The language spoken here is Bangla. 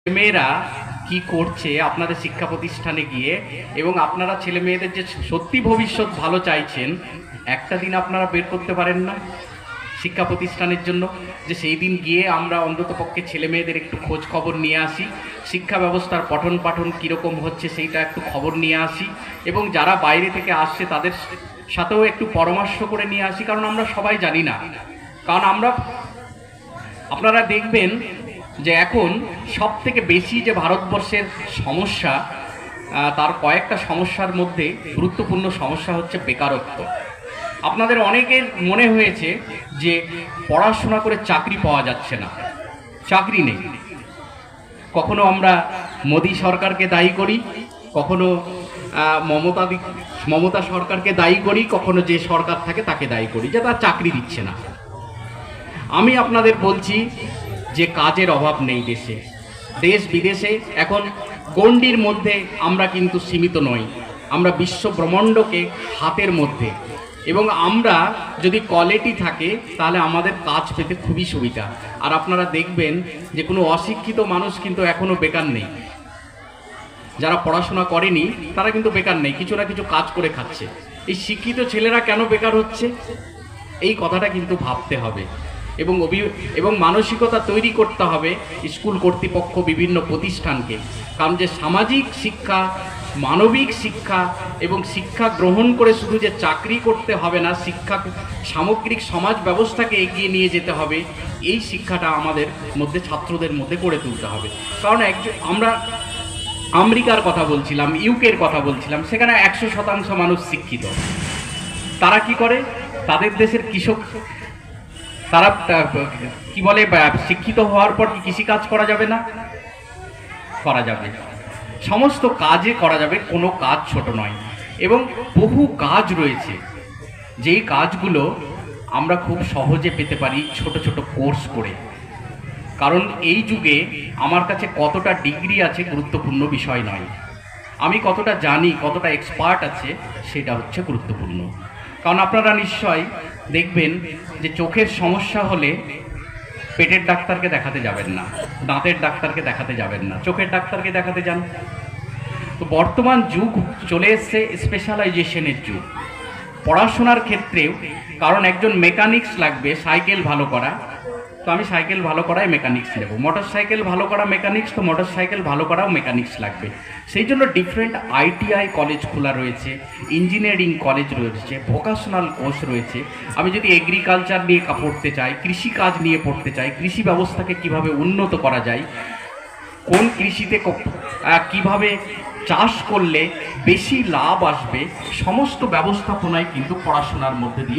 মেয়েরা কি করছে আপনাদের শিক্ষা প্রতিষ্ঠানে গিয়ে, এবং আপনারা ছেলে মেয়েদের যে সত্যি ভবিষ্যৎ ভালো চাইছেন, একটা দিন আপনারা বের করতে পারেন না শিক্ষা প্রতিষ্ঠানের জন্য, যে সেই দিন গিয়ে আমরা অন্তত পক্ষে ছেলে মেয়েদের একটু খোঁজ খবর নিয়ে আসি, শিক্ষা ব্যবস্থার পঠন পাঠন কীরকম হচ্ছে সেইটা একটু খবর নিয়ে আসি, এবং যারা বাইরে থেকে আসছে তাদের সাথেও একটু পরামর্শ করে নিয়ে আসি। কারণ আমরা সবাই জানি না, কারণ আপনারা দেখবেন যে এখন সব থেকে বেশি যে ভারতবর্ষের সমস্যা, তার কয়েকটা সমস্যার মধ্যে গুরুত্বপূর্ণ সমস্যা হচ্ছে বেকারত্ব। আপনাদের অনেকের মনে হয়েছে যে পড়াশোনা করে চাকরি পাওয়া যাচ্ছে না, চাকরি নেই। কখনো আমরা মোদী সরকারকে দায়ী করি, কখনো মমতা সরকারকে দায়ী করি, কখনো যে সরকার থাকে তাকে দায়ী করি যে তার চাকরি দিচ্ছে না। আমি আপনাদের বলছি যে কাজের অভাব নেই দেশে, দেশ বিদেশে এখন গণ্ডির মধ্যে আমরা কিন্তু সীমিত নই, আমরা বিশ্ব ব্রহ্মাণ্ডকে হাতের মধ্যে, এবং আমরা যদি কোয়ালিটি থাকে তাহলে আমাদের কাজ পেতে খুবই সুবিধা। আর আপনারা দেখবেন যে কোনো অশিক্ষিত মানুষ কিন্তু এখনো বেকার নেই, যারা পড়াশোনা করেনি তারা কিন্তু বেকার নেই, কিছু না কিছু কাজ করে খাচ্ছে। এই শিক্ষিত ছেলেরা কেন বেকার হচ্ছে, এই কথাটা কিন্তু ভাবতে হবে, এবং মানসিকতা তৈরি করতে হবে স্কুল কর্তৃপক্ষ, বিভিন্ন প্রতিষ্ঠানকে। কারণ যে সামাজিক শিক্ষা, মানবিক শিক্ষা এবং শিক্ষা গ্রহণ করে শুধু যে চাকরি করতে হবে না, শিক্ষা সামগ্রিক সমাজ ব্যবস্থাকে এগিয়ে নিয়ে যেতে হবে, এই শিক্ষাটা আমাদের মধ্যে, ছাত্রদের মধ্যে গড়ে তুলতে হবে। কারণ আমরা আমেরিকার কথা বলছিলাম, ইউকের কথা বলছিলাম, সেখানে 100% মানুষ শিক্ষিত। তারা কি করে, তাদের দেশের কৃষক, তারা কি বলে, শিক্ষিত হওয়ার পর কি কৃষিকাজ করা যাবে না? করা যাবে, সমস্ত কাজে করা যাবে, কোনো কাজ ছোট নয়। এবং বহু কাজ রয়েছে যেই কাজগুলো আমরা খুব সহজে পেতে পারি ছোট ছোট কোর্স করে। কারণ এই যুগে আমার কাছে কতটা ডিগ্রি আছে গুরুত্বপূর্ণ বিষয় নয়, আমি কতটা জানি, কতটা এক্সপার্ট আছে সেটা হচ্ছে গুরুত্বপূর্ণ। কারণ আপনারা নিশ্চয় দেখবেন যে চোখের সমস্যা হলে পেটের ডাক্তারকে দেখাতে যাবেন না, দাঁতের ডাক্তারকে দেখাতে যাবেন না, চোখের ডাক্তারকে দেখাতে যান। তো বর্তমান যুগ চলে এসছে স্পেশালাইজেশনের যুগ পড়াশোনার ক্ষেত্রেও। কারণ একজন মেকানিক্স লাগবে সাইকেল ভালো করা, তো আমি সাইকেল ভালো করাই মেকানিক্স নেব, মোটর সাইকেল ভালো করা মেকানিক্স, তো মোটর সাইকেল ভালো করাও মেকানিক্স লাগবে। সেই জন্য ডিফারেন্ট ITI কলেজ খোলা রয়েছে, ইঞ্জিনিয়ারিং কলেজ রয়েছে, ভোকেশনাল কোর্স রয়েছে। আমি যদি এগ্রিকালচার নিয়ে পড়তে চাই, কৃষিকাজ নিয়ে পড়তে চাই, কৃষি ব্যবস্থাকে কিভাবে উন্নত করা যায়, কোন কৃষিতে কিভাবে চাষ করলে বেশি লাভ আসবে, সমস্ত ব্যবস্থাপনায় কিন্তু পড়াশোনার মধ্যে দিয়ে